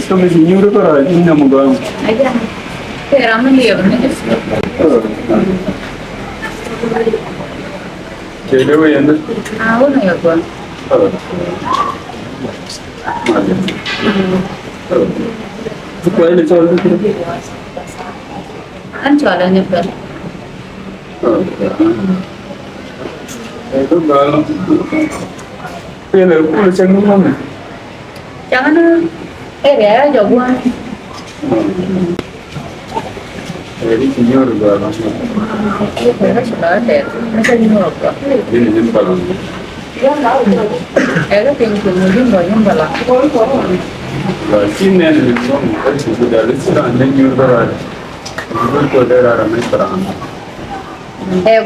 kami sinyuru kara inna muga. Aja. Kaya ramen dia benar. Jadi apa yang tu? Aku nak ya gua. Apa yang dijual tu? Kan jualannya ber. Itu kalau yang aku cakap mana? Jangan ya jagoan. Jadi senior juga masuk. Iya, saya sudah ada. Macam ni apa? Ini jempol. Ya, tahu. Ada tinggi mungkin banyak balak. Sini ni sudah ada sudah ada senior berada. Itu kode ramai perang.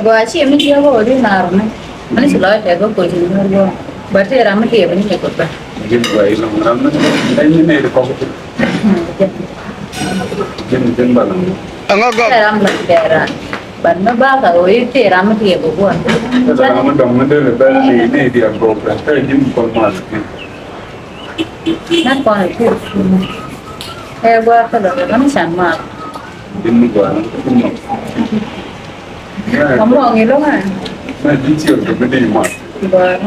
Gua sih ini dia gua di narme. Mana sudah ada gua posisi gua. Berarti ramai dia benar ya gua. Mungkin gua hilang ramai. Ini ni ada kau. Jin balang. Saya ramai daerah. Banyak bahasa itu ramai dia gua. Ramai dong ada lebar ini dia program. Saya jin formal. Nak kau itu. Gua kalau kan sama. Jin gua. Kamu orang itu kan? Nah, dicil tu benda emas. Gua.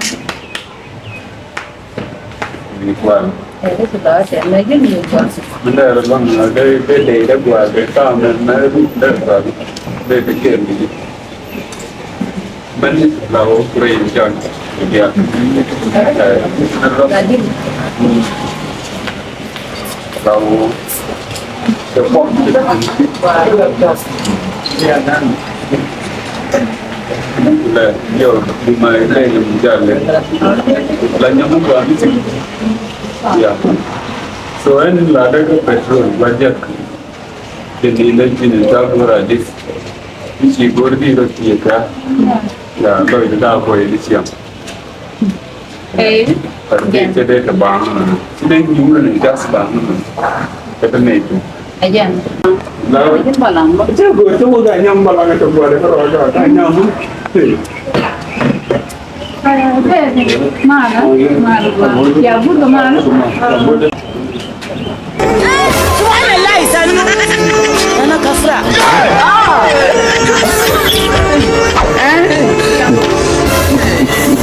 Ini kuat. Itu sudah ada. Lagi ni gua. Benda orang ada beda gua beta mana dah ada fikir ni. Mana lalu keren jangan dia. Lagi. Lalu cepat. Ya dan. Lah, yo di mana yang jalan. Lanya muka ni sih. Ya. So ini lada ke petrol banyak. Jadi ini tak beradis. Isi gordi roti ya. Ya, kalau itu dah boleh disiap. Tapi jadi terbang. Sedang jumlah ni jas bang. Kata ni itu. Aja. Lalu Ini balang. coba gak nyambal lagi coba ada kalau ada nyambal. Mana? Mana? Ya bukan mana? Subhanallah sana. Ana kafra.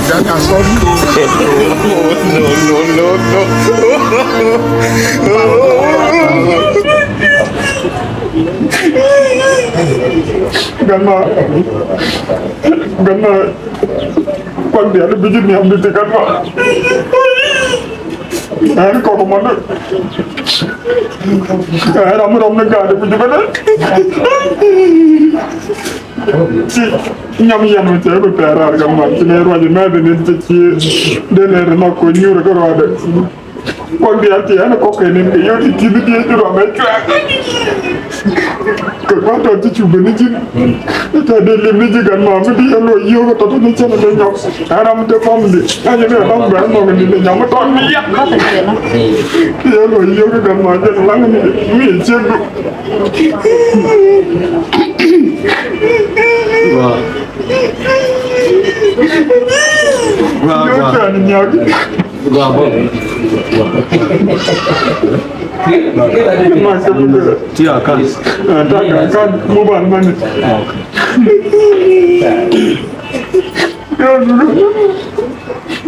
Jangan sorry. No. Ganna pag dia ada bijit ni ambil tekan pak. Kau mana? Ram negara ada bijit mana? Si nyamian macam berperar gambar. Sini ruaje mana ni ceci. Dia nak kau nyur kau ada. Pag dia tiada kau kena ni yo di sini dia tu ramai cak. Kau tahu tu cuba ni jin. Tadi lim ni juga mama dia lo yo kau tahu ni cina dia nyok. Aram tu faham dia. Hanya dia orang beramah ni dia nyok tahu ni ya. Dia lo yo kau mama dia lang ni cik. Wah. Wah. Yo kan nyok. Wah. Iya kan, kan mobile mana?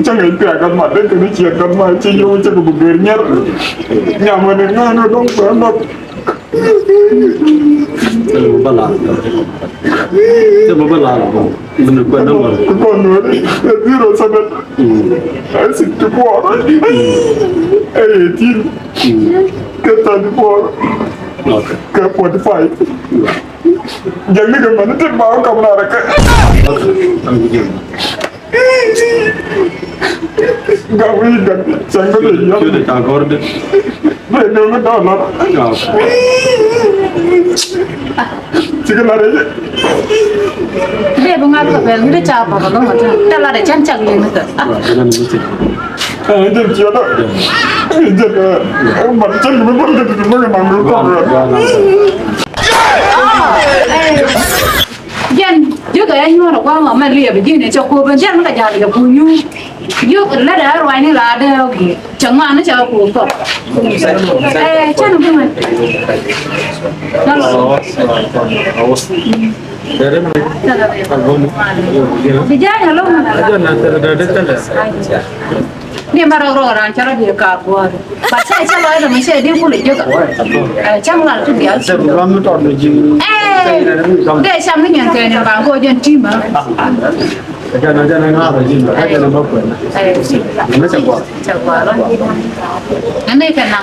Jangan piakan mata kena ciakan macam yo macam bebernya nyaman dengan dong banyak. Balas, coba balas, benar benar. Benar, zero sangat. Asyik tu buat. Tin, kita tu buat. Ke 45. Jangan ke mana tu bawa kamu nak ke? Gak boleh ganti, jangan boleh. Sudah cakap deh. Benar benar lah. Jika lari je. Dia bunga tu kan, dia cakap apa tu macam. Kita lari cancang ni macam. Jadi siapa? Jadi macam ni pun kita tu mana mampu kau. Jan, chứ cái anh nó qua mà lìa bị gì này cho cô bên chắc nó cả nhà là cô nhu chứ lấy đá rồi này là đeo chẳng mà nó cho cô cọ chắc nó không phải nó là bây giờ nhà lúcนี่มาเราร้านจะเราเดียวกับวัวปัจจัยจะร้อยแต่ไม่ใช่เดี๋ยวกูเลยเยอะกับช่างหลังทุกเดียวเดี๋ยวช่างไม่เงินเกินบางคนยันจิ้มอ่ะจะนั่งง่ายไปจิ้มแต่จะนั่งไม่เปิดไม่จับกว่าแล้วอันนี้เป็นนั่ง